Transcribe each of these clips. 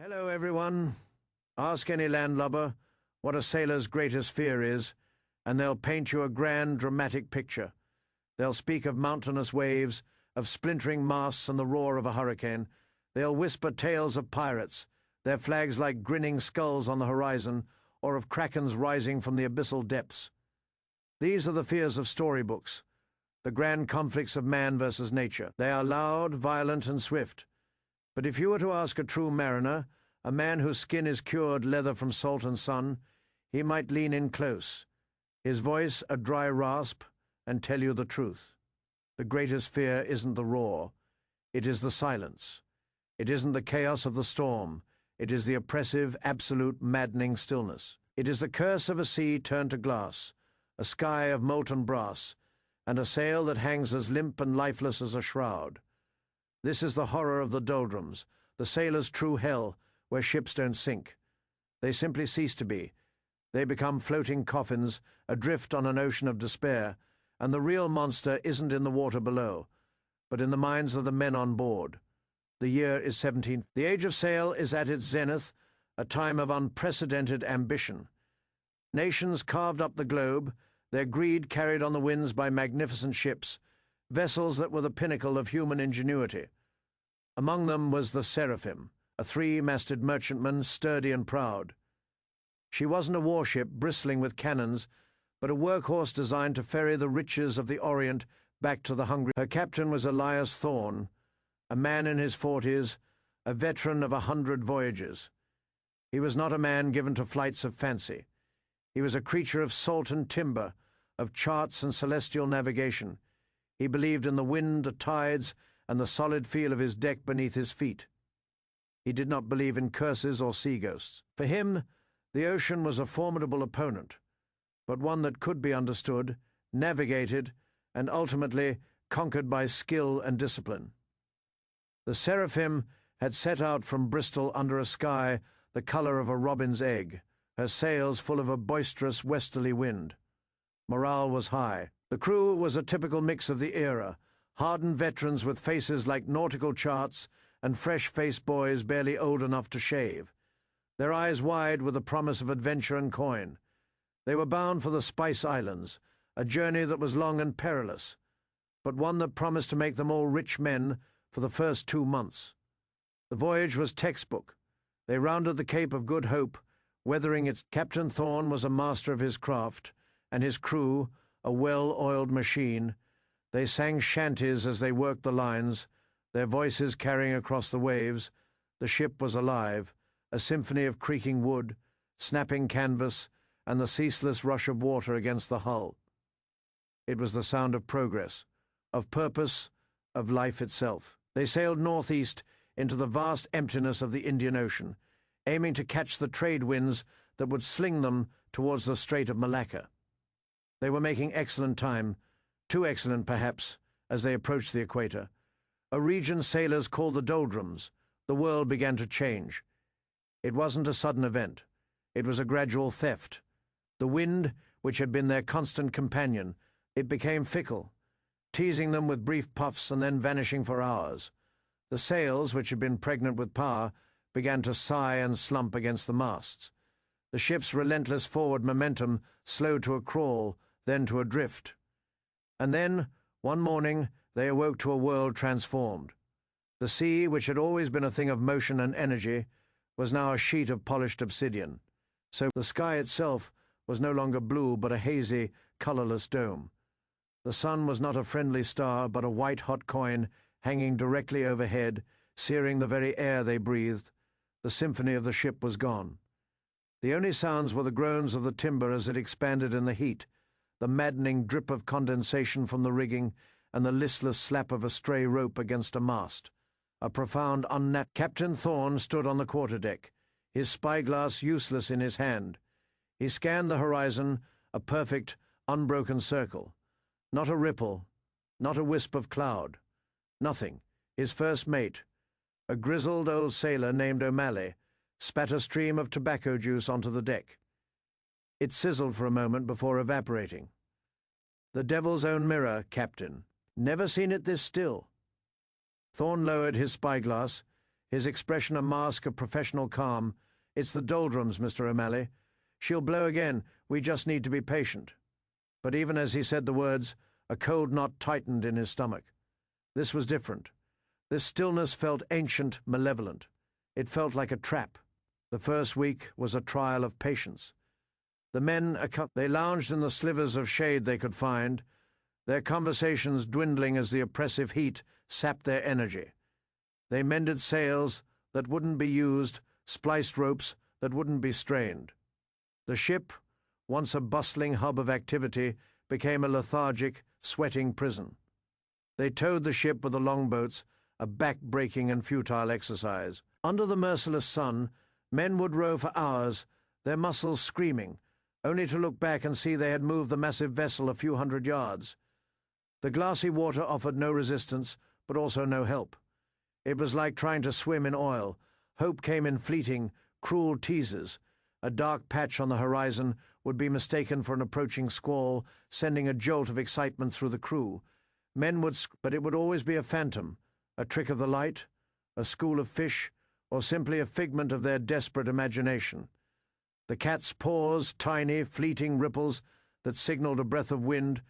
Hello, everyone. Ask any landlubber what a sailor's greatest fear is, and they'll paint you a grand, dramatic picture. They'll speak of mountainous waves, of splintering masts and the roar of a hurricane. They'll whisper tales of pirates, their flags like grinning skulls on the horizon, or of krakens rising from the abyssal depths. These are the fears of storybooks, the grand conflicts of man versus nature. They are loud, violent, and swift. But if you were to ask a true mariner, a man whose skin is cured leather from salt and sun, he might lean in close, his voice a dry rasp, and tell you the truth. The greatest fear isn't the roar. It is the silence. It isn't the chaos of the storm. It is the oppressive, absolute, maddening stillness. It is the curse of a sea turned to glass, a sky of molten brass, and a sail that hangs as limp and lifeless as a shroud. This is the horror of the Doldrums, the sailor's true hell, where ships don't sink. They simply cease to be. They become floating coffins, adrift on an ocean of despair, and the real monster isn't in the water below, but in the minds of the men on board. The year is 17. The age of sail is at its zenith, a time of unprecedented ambition. Nations carved up the globe, their greed carried on the winds by magnificent ships, vessels that were the pinnacle of human ingenuity. Among them was the Seraphim, a three-masted merchantman, sturdy and proud. She wasn't a warship bristling with cannons, but a workhorse designed to ferry the riches of the Orient back to the hungry. Her captain was Elias Thorne, a man in his 40s, a veteran of 100 voyages. He was not a man given to flights of fancy. He was a creature of salt and timber, of charts and celestial navigation. He believed in the wind, the tides, and the solid feel of his deck beneath his feet. He did not believe in curses or sea ghosts. For him, the ocean was a formidable opponent, but one that could be understood, navigated, and ultimately conquered by skill and discipline. The Seraphim had set out from Bristol under a sky the color of a robin's egg, her sails full of a boisterous westerly wind. Morale was high. The crew was a typical mix of the era, hardened veterans with faces like nautical charts and fresh-faced boys barely old enough to shave, their eyes wide with the promise of adventure and coin. They were bound for the Spice Islands, a journey that was long and perilous, but one that promised to make them all rich men for the first 2 months. The voyage was textbook. They rounded the Cape of Good Hope, weathering its. Captain Thorne was a master of his craft, and his crew, a well-oiled machine. They sang shanties as they worked the lines, their voices carrying across the waves. The ship was alive, a symphony of creaking wood, snapping canvas, and the ceaseless rush of water against the hull. It was the sound of progress, of purpose, of life itself. They sailed northeast into the vast emptiness of the Indian Ocean, aiming to catch the trade winds that would sling them towards the Strait of Malacca. They were making excellent time, too excellent perhaps, as they approached the equator. A region sailors called the Doldrums. The world began to change. It wasn't a sudden event. It was a gradual theft. The wind, which had been their constant companion, it became fickle, teasing them with brief puffs and then vanishing for hours. The sails, which had been pregnant with power, began to sigh and slump against the masts. The ship's relentless forward momentum slowed to a crawl, then to a drift. And then, one morning, they awoke to a world transformed. The sea, which had always been a thing of motion and energy, was now a sheet of polished obsidian. So the sky itself was no longer blue but a hazy, colorless dome. The sun was not a friendly star but a white-hot coin hanging directly overhead, searing the very air they breathed. The symphony of the ship was gone. The only sounds were the groans of the timber as it expanded in the heat, the maddening drip of condensation from the rigging, and the listless slap of a stray rope against a mast. A profound Captain Thorne stood on the quarterdeck, his spyglass useless in his hand. He scanned the horizon, a perfect, unbroken circle. Not a ripple, not a wisp of cloud. Nothing. His first mate, a grizzled old sailor named O'Malley, spat a stream of tobacco juice onto the deck. It sizzled for a moment before evaporating. The devil's own mirror, Captain. Never seen it this still. Thorne lowered his spyglass, his expression a mask of professional calm. "It's the Doldrums, Mr. O'Malley. She'll blow again. We just need to be patient." But even as he said the words, a cold knot tightened in his stomach. This was different. This stillness felt ancient, malevolent. It felt like a trap. The first week was a trial of patience. The men, they lounged in the slivers of shade they could find, their conversations dwindling as the oppressive heat sapped their energy. They mended sails that wouldn't be used, spliced ropes that wouldn't be strained. The ship, once a bustling hub of activity, became a lethargic, sweating prison. They towed the ship with the longboats, a back-breaking and futile exercise. Under the merciless sun, men would row for hours, their muscles screaming, only to look back and see they had moved the massive vessel a few hundred yards. The glassy water offered no resistance, but also no help. It was like trying to swim in oil. Hope came in fleeting, cruel teases. A dark patch on the horizon would be mistaken for an approaching squall, sending a jolt of excitement through the crew. Men would but it would always be a phantom, a trick of the light, a school of fish, or simply a figment of their desperate imagination. The cat's paws, tiny, fleeting ripples that signaled a breath of wind,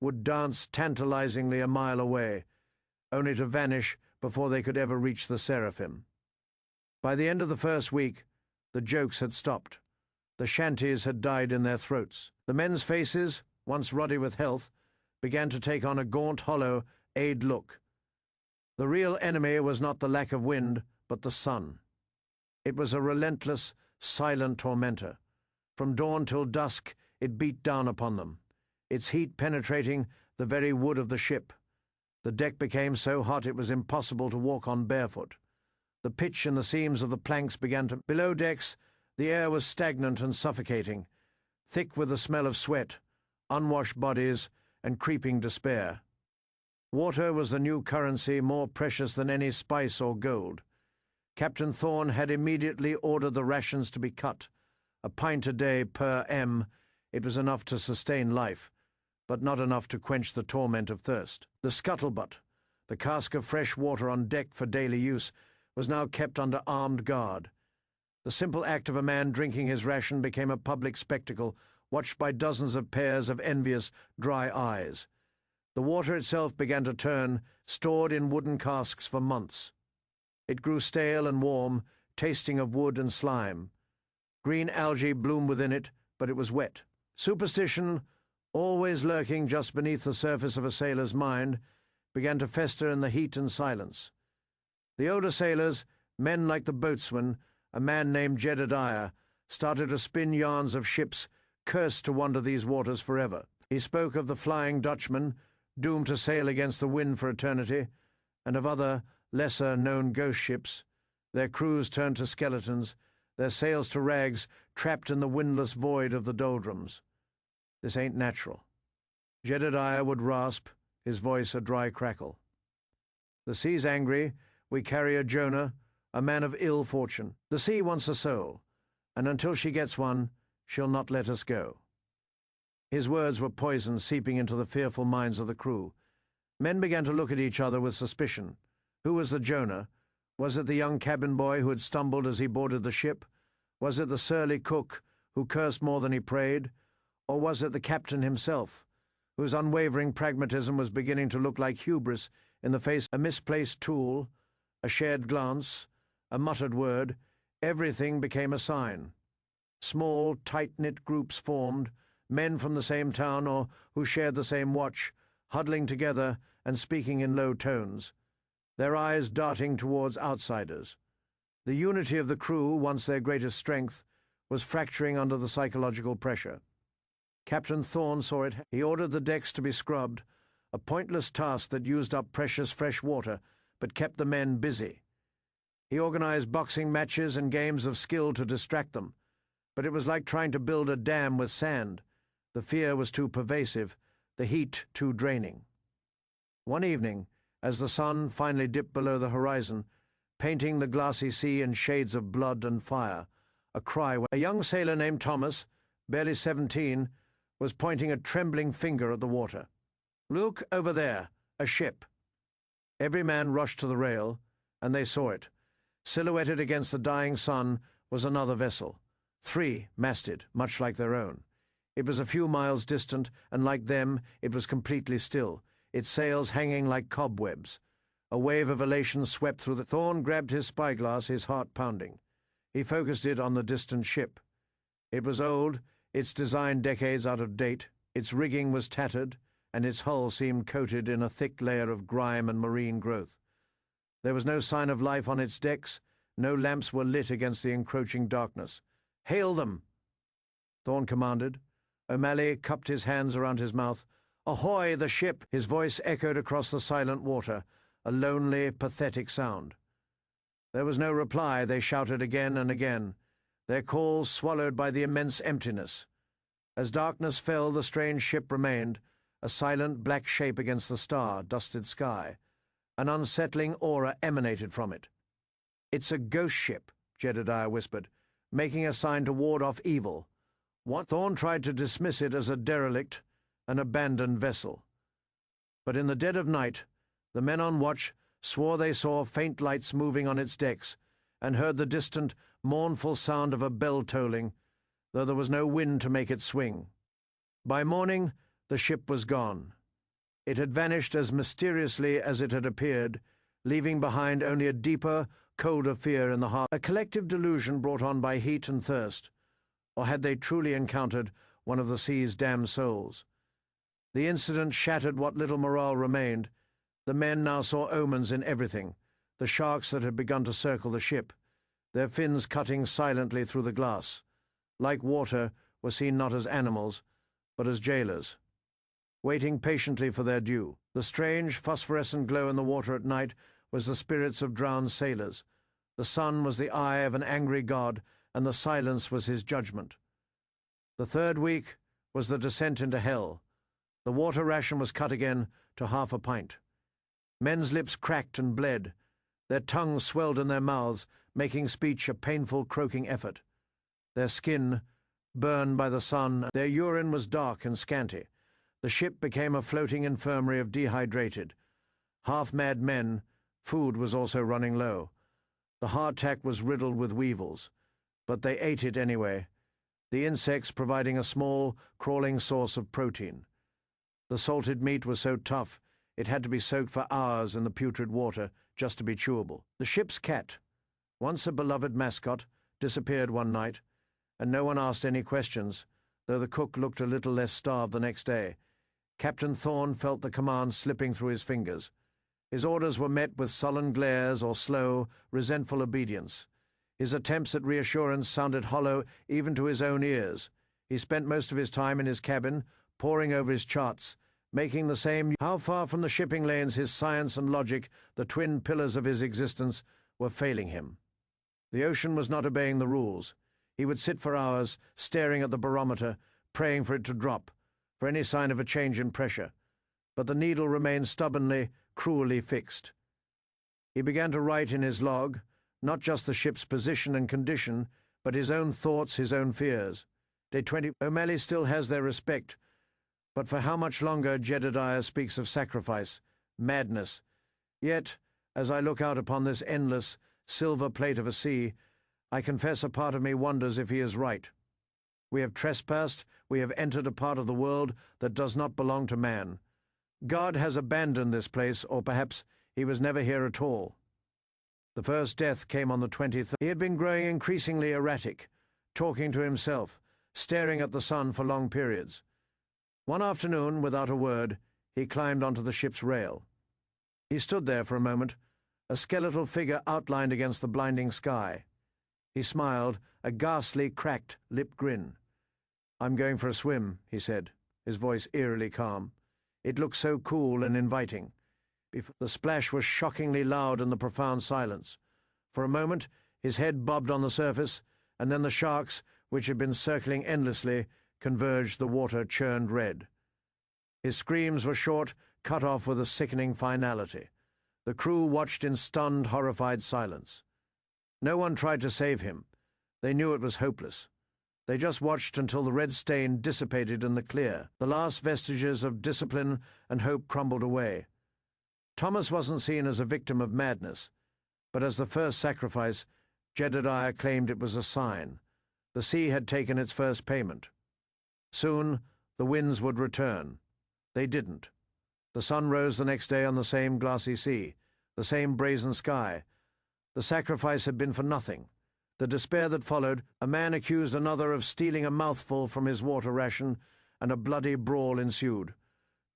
would dance tantalizingly a mile away, only to vanish before they could ever reach the seraphim. By the end of the first week, the jokes had stopped. The shanties had died in their throats. The men's faces, once ruddy with health, began to take on a gaunt, hollow, aid look. The real enemy was not the lack of wind, but the sun. It was a relentless, silent tormentor. From dawn till dusk, it beat down upon them, its heat penetrating the very wood of the ship. The deck became so hot it was impossible to walk on barefoot. The pitch in the seams of the planks began to... Below decks, the air was stagnant and suffocating, thick with the smell of sweat, unwashed bodies, and creeping despair. Water was the new currency, more precious than any spice or gold. Captain Thorne had immediately ordered the rations to be cut. A pint a day per M. It was enough to sustain life, but not enough to quench the torment of thirst. The scuttlebutt, the cask of fresh water on deck for daily use, was now kept under armed guard. The simple act of a man drinking his ration became a public spectacle, watched by dozens of pairs of envious, dry eyes. The water itself began to turn, stored in wooden casks for months. It grew stale and warm, tasting of wood and slime. Green algae bloomed within it, but it was wet. Superstition, always lurking just beneath the surface of a sailor's mind, began to fester in the heat and silence. The older sailors, men like the boatswain, a man named Jedediah, started to spin yarns of ships cursed to wander these waters forever. He spoke of the Flying Dutchman, doomed to sail against the wind for eternity, and of other, lesser-known ghost ships, their crews turned to skeletons, their sails to rags, trapped in the windless void of the Doldrums. This ain't natural. Jedediah would rasp, his voice a dry crackle. The sea's angry. We carry a Jonah, a man of ill fortune. The sea wants a soul, and until she gets one, she'll not let us go. His words were poison seeping into the fearful minds of the crew. Men began to look at each other with suspicion. Who was the Jonah? Was it the young cabin boy who had stumbled as he boarded the ship? Was it the surly cook who cursed more than he prayed? Or was it the captain himself, whose unwavering pragmatism was beginning to look like hubris in the face of a misplaced tool, a shared glance, a muttered word? Everything became a sign. Small, tight-knit groups formed, men from the same town or who shared the same watch, huddling together and speaking in low tones, their eyes darting towards outsiders. The unity of the crew, once their greatest strength, was fracturing under the psychological pressure. Captain Thorne saw it. He ordered the decks to be scrubbed, a pointless task that used up precious fresh water but kept the men busy. He organized boxing matches and games of skill to distract them, but it was like trying to build a dam with sand. The fear was too pervasive, the heat too draining. One evening, as the sun finally dipped below the horizon, painting the glassy sea in shades of blood and fire, a young sailor named Thomas, barely 17, was pointing a trembling finger at the water. "Look over there, a ship." Every man rushed to the rail, and they saw it. Silhouetted against the dying sun was another vessel, 3 masted, much like their own. It was a few miles distant, and like them, it was completely still, its sails hanging like cobwebs. A wave of elation swept through the... Thorn grabbed his spyglass, his heart pounding. He focused it on the distant ship. It was old, its design decades out of date, its rigging was tattered, and its hull seemed coated in a thick layer of grime and marine growth. There was no sign of life on its decks, no lamps were lit against the encroaching darkness. "Hail them!" Thorn commanded. O'Malley cupped his hands around his mouth. "Ahoy, the ship!" His voice echoed across the silent water, a lonely, pathetic sound. There was no reply. They shouted again and again, their calls swallowed by the immense emptiness. As darkness fell, the strange ship remained, a silent black shape against the star-dusted sky. An unsettling aura emanated from it. "It's a ghost ship," Jedediah whispered, making a sign to ward off evil. Thorn tried to dismiss it as a derelict, an abandoned vessel. But in the dead of night, the men on watch swore they saw faint lights moving on its decks, and heard the distant, mournful sound of a bell tolling, though there was no wind to make it swing. By morning, the ship was gone. It had vanished as mysteriously as it had appeared, leaving behind only a deeper, colder fear in the heart, a collective delusion brought on by heat and thirst. Or had they truly encountered one of the sea's damned souls? The incident shattered what little morale remained. The men now saw omens in everything, the sharks that had begun to circle the ship, their fins cutting silently through the glass. Like water, were seen not as animals, but as jailers, waiting patiently for their due. The strange, phosphorescent glow in the water at night was the spirits of drowned sailors. The sun was the eye of an angry god, and the silence was his judgment. The third week was the descent into hell. The water ration was cut again to half a pint. Men's lips cracked and bled. Their tongues swelled in their mouths, making speech a painful, croaking effort. Their skin, burned by the sun, their urine was dark and scanty. The ship became a floating infirmary of dehydrated, half-mad men. Food was also running low. The hardtack was riddled with weevils, but they ate it anyway, the insects providing a small, crawling source of protein. The salted meat was so tough, it had to be soaked for hours in the putrid water just to be chewable. The ship's cat, once a beloved mascot, disappeared one night, and no one asked any questions, though the cook looked a little less starved the next day. Captain Thorn felt the command slipping through his fingers. His orders were met with sullen glares or slow, resentful obedience. His attempts at reassurance sounded hollow even to his own ears. He spent most of his time in his cabin, poring over his charts, making the same... How far from the shipping lanes his science and logic, the twin pillars of his existence, were failing him. The ocean was not obeying the rules. He would sit for hours, staring at the barometer, praying for it to drop, for any sign of a change in pressure. But the needle remained stubbornly, cruelly fixed. He began to write in his log, not just the ship's position and condition, but his own thoughts, his own fears. Day 20. O'Malley still has their respect, but for how much longer? Jedediah speaks of sacrifice, madness. Yet, as I look out upon this endless, silver plate of a sea, I confess a part of me wonders if he is right. We have trespassed, we have entered a part of the world that does not belong to man. God has abandoned this place, or perhaps he was never here at all. The first death came on the 23rd. He had been growing increasingly erratic, talking to himself, staring at the sun for long periods. One afternoon, without a word, he climbed onto the ship's rail. He stood there for a moment, a skeletal figure outlined against the blinding sky. He smiled, a ghastly, cracked lip grin. "I'm going for a swim," he said, his voice eerily calm. It looked so cool and inviting. The splash was shockingly loud in the profound silence. For a moment, his head bobbed on the surface, and then the sharks, which had been circling endlessly, converged. The water churned red. His screams were short, cut off with a sickening finality. The crew watched in stunned, horrified silence. No one tried to save him. They knew it was hopeless. They just watched until the red stain dissipated in the clear. The last vestiges of discipline and hope crumbled away. Thomas wasn't seen as a victim of madness. But as the first sacrifice, Jedediah claimed it was a sign. The sea had taken its first payment. Soon the winds would return. They didn't. The sun rose the next day on the same glassy sea, the same brazen sky. The sacrifice had been for nothing. The despair that followed, a man accused another of stealing a mouthful from his water ration, and a bloody brawl ensued.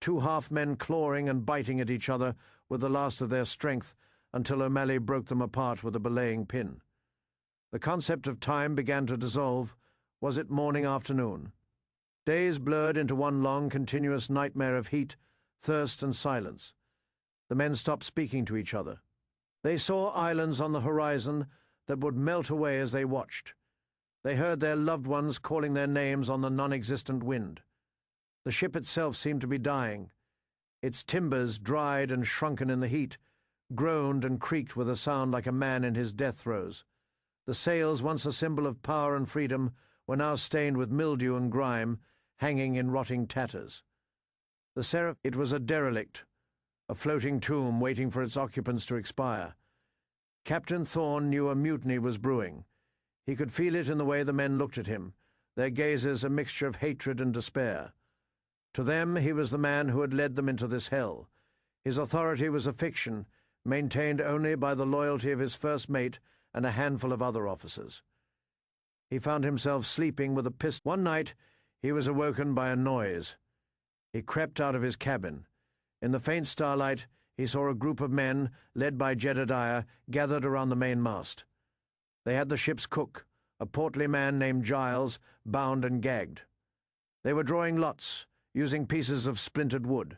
Two half-men clawing and biting at each other with the last of their strength until O'Malley broke them apart with a belaying pin. The concept of time began to dissolve. Was it morning, afternoon? Days blurred into one long, continuous nightmare of heat, thirst, and silence. The men stopped speaking to each other. They saw islands on the horizon that would melt away as they watched. They heard their loved ones calling their names on the non-existent wind. The ship itself seemed to be dying. Its timbers, dried and shrunken in the heat, groaned and creaked with a sound like a man in his death throes. The sails, once a symbol of power and freedom, were now stained with mildew and grime, hanging in rotting tatters. It was a derelict, a floating tomb waiting for its occupants to expire. Captain Thorne knew a mutiny was brewing. He could feel it in the way the men looked at him, their gazes a mixture of hatred and despair. To them he was the man who had led them into this hell. His authority was a fiction, maintained only by the loyalty of his first mate and a handful of other officers. He found himself sleeping with a pistol. One night he was awoken by a noise. He crept out of his cabin. In the faint starlight he saw a group of men, led by Jedediah, gathered around the mainmast. They had the ship's cook, a portly man named Giles, bound and gagged. They were drawing lots, using pieces of splintered wood.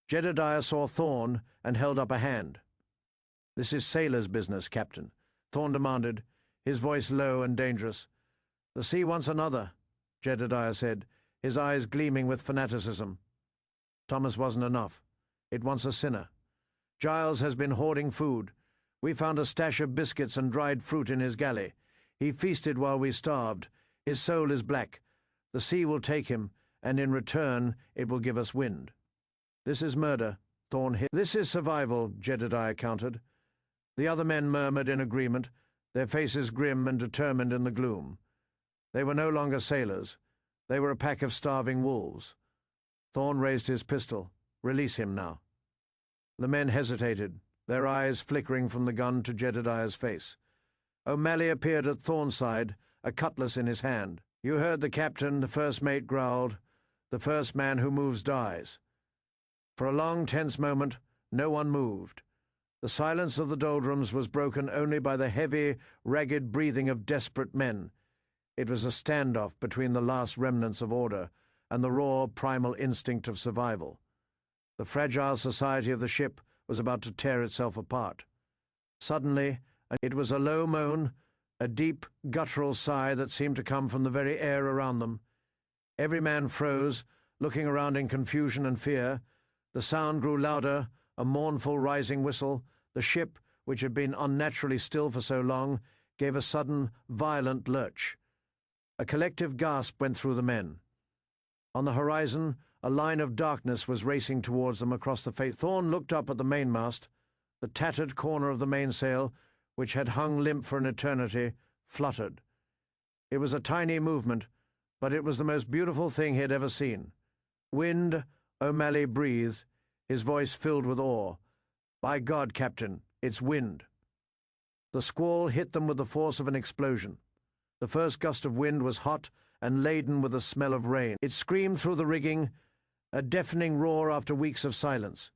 Jedediah saw Thorne and held up a hand. "This is sailor's business, Captain," Thorne demanded, his voice low and dangerous. "The sea wants another," Jedediah said, his eyes gleaming with fanaticism. "Thomas wasn't enough. It wants a sinner. Giles has been hoarding food. We found a stash of biscuits and dried fruit in his galley. He feasted while we starved. His soul is black. The sea will take him, and in return it will give us wind." "This is murder," Thorne hit. "This is survival," Jedediah countered. The other men murmured in agreement, their faces grim and determined in the gloom. They were no longer sailors. They were a pack of starving wolves. Thorne raised his pistol. "Release him now." The men hesitated, their eyes flickering from the gun to Jedediah's face. O'Malley appeared at Thorne's side, a cutlass in his hand. "You heard the captain," the first mate growled. "The first man who moves dies." For a long, tense moment, no one moved. The silence of the Doldrums was broken only by the heavy, ragged breathing of desperate men. It was a standoff between the last remnants of order and the raw, primal instinct of survival. The fragile society of the ship was about to tear itself apart. Suddenly, it was a low moan, a deep, guttural sigh that seemed to come from the very air around them. Every man froze, looking around in confusion and fear. The sound grew louder, a mournful rising whistle. The ship, which had been unnaturally still for so long, gave a sudden, violent lurch. A collective gasp went through the men. On the horizon, a line of darkness was racing towards them across the face. Thorne looked up at the mainmast. The tattered corner of the mainsail, which had hung limp for an eternity, fluttered. It was a tiny movement, but it was the most beautiful thing he had ever seen. "Wind," O'Malley breathed, his voice filled with awe. "By God, Captain, it's wind." The squall hit them with the force of an explosion. The first gust of wind was hot and laden with the smell of rain. It screamed through the rigging, a deafening roar after weeks of silence.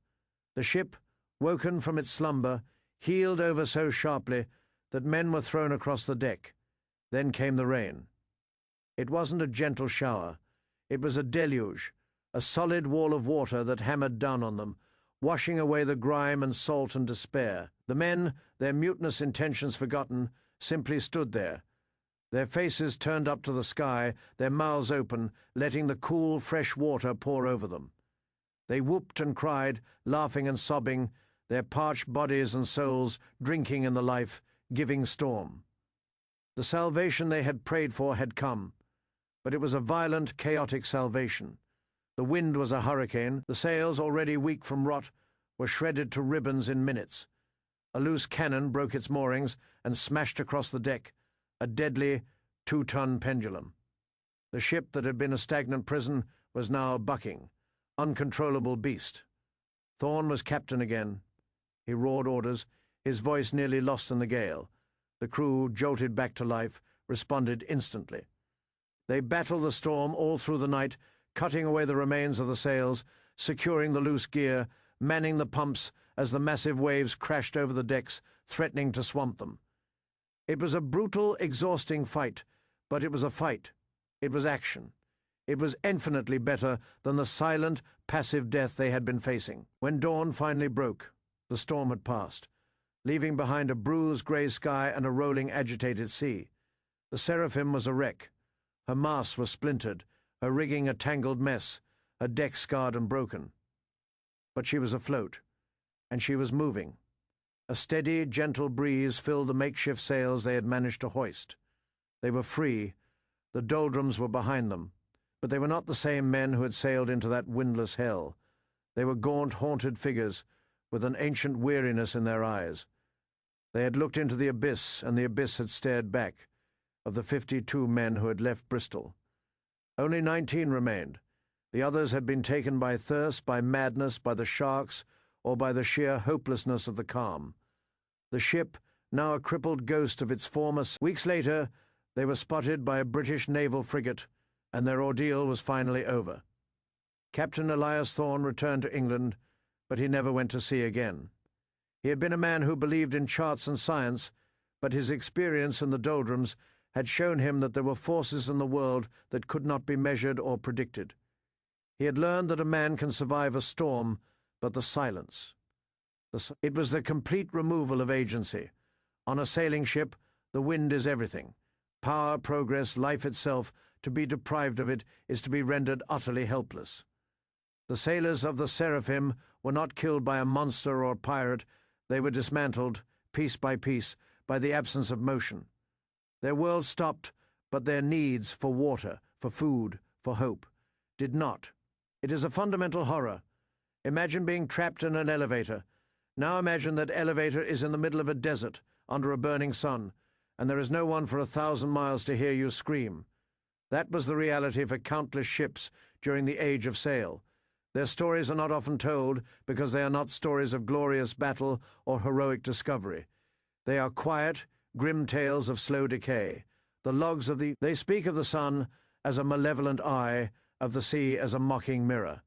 The ship, woken from its slumber, heeled over so sharply that men were thrown across the deck. Then came the rain. It wasn't a gentle shower. It was a deluge, a solid wall of water that hammered down on them, washing away the grime and salt and despair. The men, their mutinous intentions forgotten, simply stood there, their faces turned up to the sky, their mouths open, letting the cool, fresh water pour over them. They whooped and cried, laughing and sobbing, their parched bodies and souls drinking in the life-giving storm. The salvation they had prayed for had come, but it was a violent, chaotic salvation. The wind was a hurricane. The sails, already weak from rot, were shredded to ribbons in minutes. A loose cannon broke its moorings and smashed across the deck, a deadly 2-ton pendulum. The ship that had been a stagnant prison was now a bucking, uncontrollable beast. Thorne was captain again. He roared orders, his voice nearly lost in the gale. The crew, jolted back to life, responded instantly. They battled the storm all through the night, cutting away the remains of the sails, securing the loose gear, manning the pumps as the massive waves crashed over the decks, threatening to swamp them. It was a brutal, exhausting fight, but it was a fight. It was action. It was infinitely better than the silent, passive death they had been facing. When dawn finally broke, the storm had passed, leaving behind a bruised grey sky and a rolling, agitated sea. The Seraphim was a wreck. Her masts were splintered, her rigging a tangled mess, her deck scarred and broken. But she was afloat, and she was moving. A steady, gentle breeze filled the makeshift sails they had managed to hoist. They were free. The Doldrums were behind them, but they were not the same men who had sailed into that windless hell. They were gaunt, haunted figures, with an ancient weariness in their eyes. They had looked into the abyss, and the abyss had stared back, of the 52 men who had left Bristol. Only 19 remained. The others had been taken by thirst, by madness, by the sharks, or by the sheer hopelessness of the calm. The ship, now a crippled ghost of its former... Weeks later, they were spotted by a British naval frigate, and their ordeal was finally over. Captain Elias Thorne returned to England, but he never went to sea again. He had been a man who believed in charts and science, but his experience in the Doldrums had shown him that there were forces in the world that could not be measured or predicted. He had learned that a man can survive a storm, but the silence. It was the complete removal of agency. On a sailing ship, the wind is everything. Power, progress, life itself. To be deprived of it is to be rendered utterly helpless. The sailors of the Seraphim were not killed by a monster or pirate. They were dismantled, piece by piece, by the absence of motion. Their world stopped, but their needs for water, for food, for hope, did not. It is a fundamental horror. Imagine being trapped in an elevator. Now imagine that elevator is in the middle of a desert, under a burning sun, and there is no one for 1,000 miles to hear you scream. That was the reality for countless ships during the age of sail. Their stories are not often told because they are not stories of glorious battle or heroic discovery. They are quiet, grim tales of slow decay. The logs of They speak of the sun as a malevolent eye, of the sea as a mocking mirror.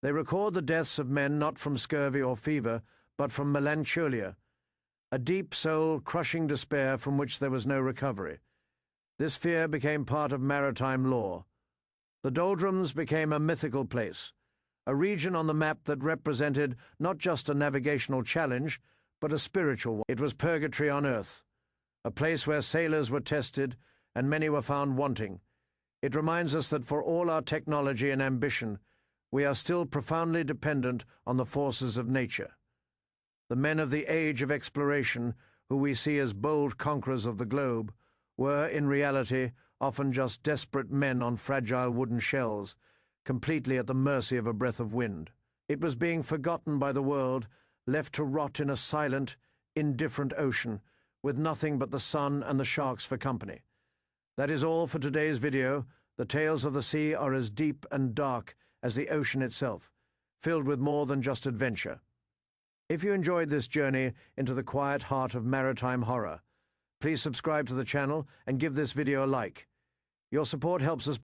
They record the deaths of men not from scurvy or fever, but from melancholia, a deep soul-crushing despair from which there was no recovery. This fear became part of maritime lore. The Doldrums became a mythical place, a region on the map that represented not just a navigational challenge, but a spiritual one. It was purgatory on earth, a place where sailors were tested and many were found wanting. It reminds us that for all our technology and ambition, we are still profoundly dependent on the forces of nature. The men of the age of exploration, who we see as bold conquerors of the globe, were, in reality, often just desperate men on fragile wooden shells, completely at the mercy of a breath of wind. It was being forgotten by the world, left to rot in a silent, indifferent ocean, with nothing but the sun and the sharks for company. That is all for today's video. The tales of the sea are as deep and dark as the ocean itself, filled with more than just adventure. If you enjoyed this journey into the quiet heart of maritime horror, please subscribe to the channel and give this video a like. Your support helps us